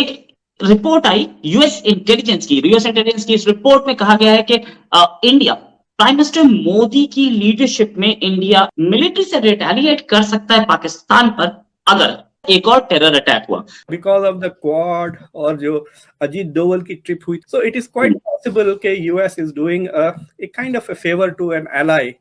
एक report I US intelligence की इस रिपोर्ट में कहा गया है कि इंडिया प्राइम मिनिस्टर मोदी की लीडरशिप में इंडिया मिलिट्री से रिटेलिएट कर सकता है पाकिस्तान पर अगर एक और टेरर अटैक हुआ बिकॉज ऑफ द क्वाड और जो अजीत डोवल की ट्रिप हुई. So it is quite possible के US is doing a kind of a favour to an ally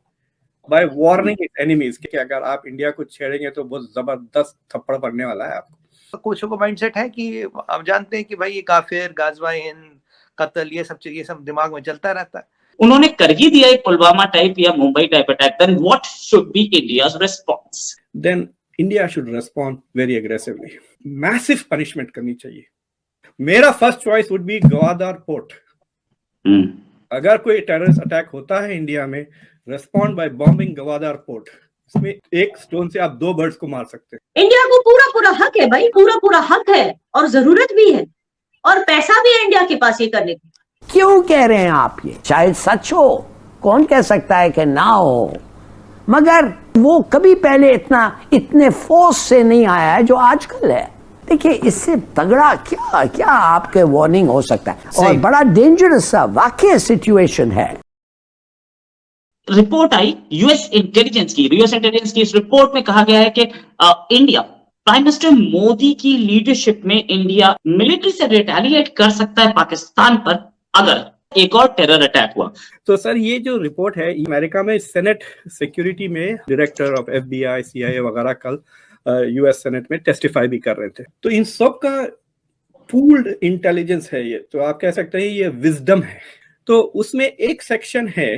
by warning its enemies कि अगर आप इंडिया को छेड़ेंगे तो बहुत जबरदस्त थप्पड़ पड़ने वाला है आपको. कुछ को माइंडसेट है कि आप जानते हैं कि भाई ये काफिर, गाजवा हिंद, कत्ल, ये सब दिमाग में चलता रहता है. उन्होंने कर ही दिया एक पुलवामा टाइप या Mumbai type attack. Then what should be India's response? Then India should respond very aggressively. Massive punishment करनी चाहिए. मेरा first choice would be Gwadar port. अगर कोई टेररिस्ट अटैक होता है इंडिया में, respond by bombing Gwadar port. इसमें एक स्टोन से आप दो बर्ड्स को मार सकते हैं. इंडिया को पूरा हक है भाई, पूरा हक है और जरूरत भी है और पैसा भी है इंडिया के पास ये करने की. क्यों कह रहे हैं आप ये? शायद सच हो, कौन कह सकता है कि ना हो, मगर वो कभी पहले इतने फोर्स से नहीं आया है जो आजकल है. देखिए, इससे तगड़ा क्या आपके वार्निंग हो सकता है और बड़ा डेंजरस सा वाकई सिचुएशन है. रिपोर्ट आई यूएस इंटेलिजेंस की इस रिपोर्ट में कहा गया है कि इंडिया प्राइम मिनिस्टर मोदी की लीडरशिप में इंडिया मिलिट्री से रिटेलिएट कर सकता है पाकिस्तान पर अगर एक और टेरर अटैक हुआ. तो सर, ये जो रिपोर्ट है, अमेरिका में सेनेट सिक्योरिटी में डायरेक्टर ऑफ एफबीआई, सीआईए वगैरह कल यूएस सेनेट में टेस्टिफाई भी कर रहे थे. तो इन सब का पूल्ड इंटेलिजेंस है ये. तो आप कह सकते हैं ये विजडम है. तो उसमें एक सेक्शन है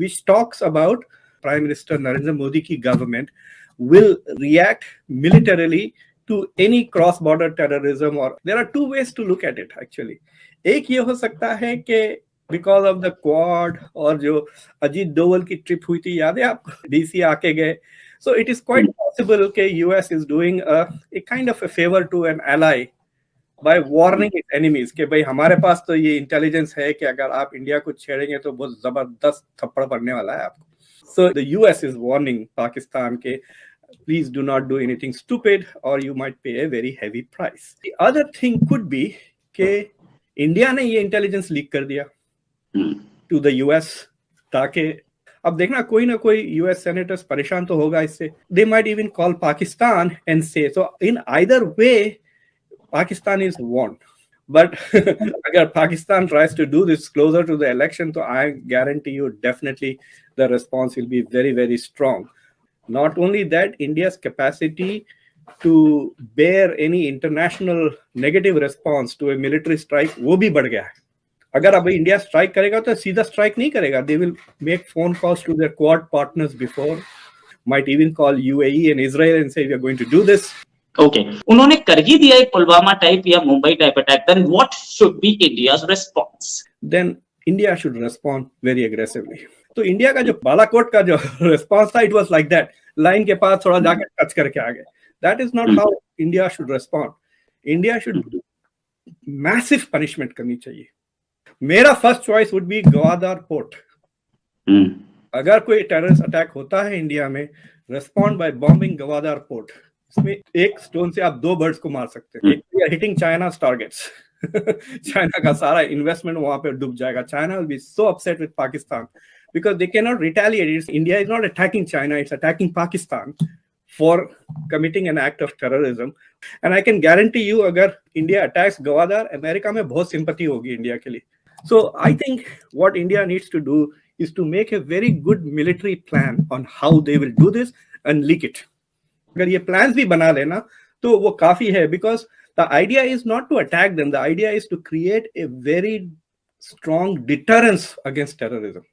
which talks about Prime Minister Narendra Modi की government will react militarily to any cross-border terrorism. और there are two ways to look at it actually. एक ये हो सकता है कि because of the quad और जो अजीत डोवल की ट्रिप हुई थी, याद है आपको, डीसी आके गए. So it is quite possible कि US is doing a kind of a favor to an ally by warning its enemies कि भाई हमारे पास तो ये इंटेलिजेंस है कि अगर आप इंडिया को छेड़ेंगे तो बहुत जबरदस्त थप्पड़ पड़ने वाला है आपको. So the US is warning Pakistan के please do not do anything stupid or you might pay a very heavy price. The other thing could be कि इंडिया ने ये इंटेलिजेंस लीक कर दिया to the US ताकि अब देखना कोई ना कोई यूएस सेनेटर्स परेशान तो होगा इससे. They might even call Pakistan and say. So in either way Pakistan is warned. But agar Pakistan tries to do this closer to the election, so I guarantee you definitely the response will be very, very strong. Not only that, India's capacity to bear any international negative response to a military strike वो भी बढ़ गया है. अगर अब India strike करेगा तो सीधा स्ट्राइक नहीं करेगा. They will make phone calls to their quad partners before, might even call UAE and Israel and say we are going to do this. Okay, उन्होंने कर ही दिया एक पुलवामा टाइप या Mumbai type attack. Then what should be India's response? Then India should respond very aggressively. तो India का जो बालाकोट का जो रिस्पांस था, it was like that, line के पास थोड़ा जाकर टच करके आ गए. That is not how India should respond. India should massive punishment करनी चाहिए. मेरा first choice would be Gwadar port. अगर कोई टेररिस्ट अटैक होता है इंडिया में, respond by bombing Gwadar port. इसमें एक स्टोन से आप दो बर्ड्स को मार सकते हैं. एक हिटिंग चाइना's टारगेट्स. चाइना का सारा इन्वेस्टमेंट वहां पे डूब जाएगा. China will be so upset with Pakistan because they cannot retaliate. India is not attacking China, it's attacking Pakistan for committing an act of terrorism. And I can guarantee you अगर India attacks Gwadar, America में बहुत sympathy होगी India के लिए. So I think what India needs to do is to make a very good military plan on how they will do this and leak it. अगर ये plans भी बना लेना तो वो काफी है, because the idea is not to attack them, the idea is to create a very strong deterrence against terrorism.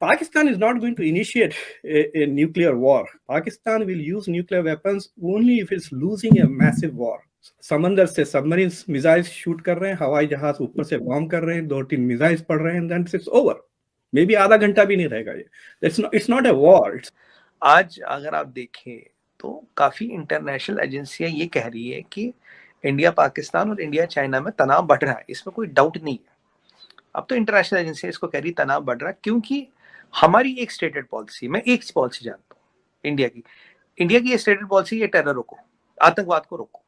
Pakistan is not going to initiate a nuclear war. Pakistan will use nuclear weapons only if it's losing a massive war. समंदर से submarine missiles shoot कर रहे हैं, हवाई जहाज ऊपर से bomb कर रहे हैं, 2-3 मिसाइल्स पड़ रहे हैं, then it's over. May be आधा घंटा भी नहीं रहेगा ये. It's not a war. आज अगर आप देखें तो काफी इंटरनेशनल एजेंसियां ये कह रही है कि इंडिया पाकिस्तान और इंडिया चाइना में तनाव बढ़ रहा है. इसमें कोई डाउट नहीं है. अब तो इंटरनेशनल एजेंसियां इसको कह रही तनाव बढ़ रहा है क्योंकि हमारी एक स्टेटेड पॉलिसी, मैं एक पॉलिसी जानता हूँ इंडिया की ये स्टेटेड पॉलिसी, ये टेरर रोको, आतंकवाद को रोको.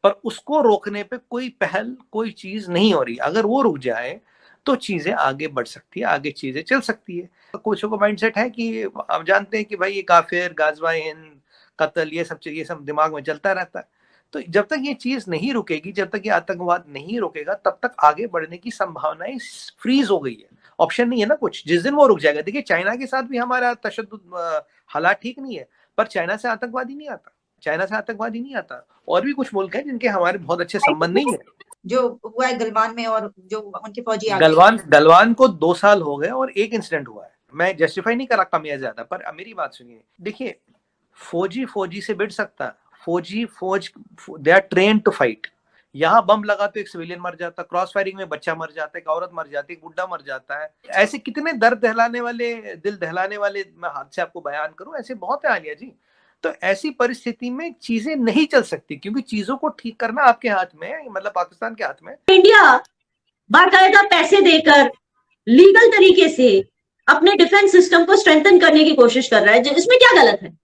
पर उसको रोकने पे कोई पहल, कोई चीज नहीं हो रही। अगर वो रुक जाए तो चीजें आगे बढ़ सकती है, आगे चीजें चल सकती है। कुछ को माइंडसेट है कि आप जानते हैं कि भाई ये काफिर, गाज़वा हिंद, कत्ल, ये सब दिमाग में चलता रहता है। तो जब तक ये चीज नहीं रुकेगी, जब तक ये आतंकवाद नहीं रुकेगा, तब तक आगे बढ़ने की संभावनाएं फ्रीज हो गई है। ऑप्शन नहीं है ना कुछ। जिस दिन वो रुक जाएगा, देखिए चाइना के साथ भी हमारा तशद्दुद हालात ठीक नहीं है, पर चाइना से आतंकवादी नहीं आता, चाइना से आतंकवादी नहीं आता। और भी कुछ मुल्क हैं जिनके हमारे बहुत अच्छे संबंध नहीं है। जो हुआ है गलवान में, और जो उनके फौजी गलवान को 2 साल हो गए और एक इंसिडेंट हुआ है। मैं जस्टिफाई नहीं कर रहा कम या ज्यादा, पर मेरी बात सुनिए। देखिए फौजी से भिड़ सकता है। फौज they are train to fight. यहाँ बम लगा तो एक सिविलियन मर जाता, क्रॉस फायरिंग में बच्चा मर जाता है, एक औरत मर जाती है, एक बुड्ढा मर जाता है। ऐसे कितने दर्द दहलाने वाले, दिल दहलाने वाले मैं हाथ से आपको बयान करूं, ऐसे बहुत है आलिया जी। तो ऐसी परिस्थिति में चीजें नहीं चल सकती, क्योंकि चीजों को ठीक करना आपके हाथ में है, मतलब पाकिस्तान के हाथ में। इंडिया बाकायदा पैसे देकर लीगल तरीके से अपने डिफेंस सिस्टम को स्ट्रेंथन करने की कोशिश कर रहा है, इसमें क्या गलत है?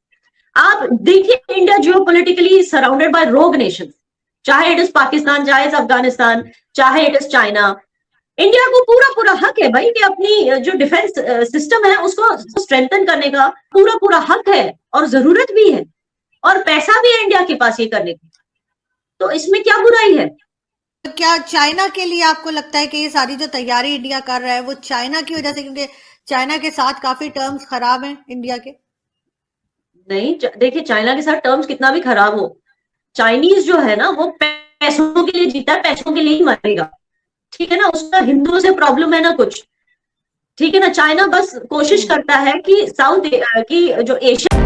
आप देखिए, इंडिया जियोपॉलिटिकली सराउंडेड बाय रोग नेशन, चाहे इट इज पाकिस्तान, चाहे इट अफगानिस्तान, चाहे इट इज चाइना। इंडिया को पूरा हक है भाई कि अपनी जो डिफेंस सिस्टम है उसको स्ट्रेंथन करने का पूरा हक है, और जरूरत भी है, और पैसा भी है इंडिया के पास ये करने की। तो इसमें क्या बुराई है? तो क्या चाइना के लिए आपको लगता है कि ये सारी जो तैयारी इंडिया कर रहा है वो चाइना की वजह से, क्योंकि चाइना के साथ काफी टर्म्स खराब हैं इंडिया के? नहीं, देखिए चाइना के साथ टर्म्स कितना भी खराब हो, चाइनीज जो है ना वो पैसों के लिए जीता है, पैसों के लिए ही मरेगा, ठीक है ना। उसका हिंदुओं से प्रॉब्लम है ना कुछ, ठीक है ना। चाइना बस कोशिश करता है कि साउथ की जो एशिया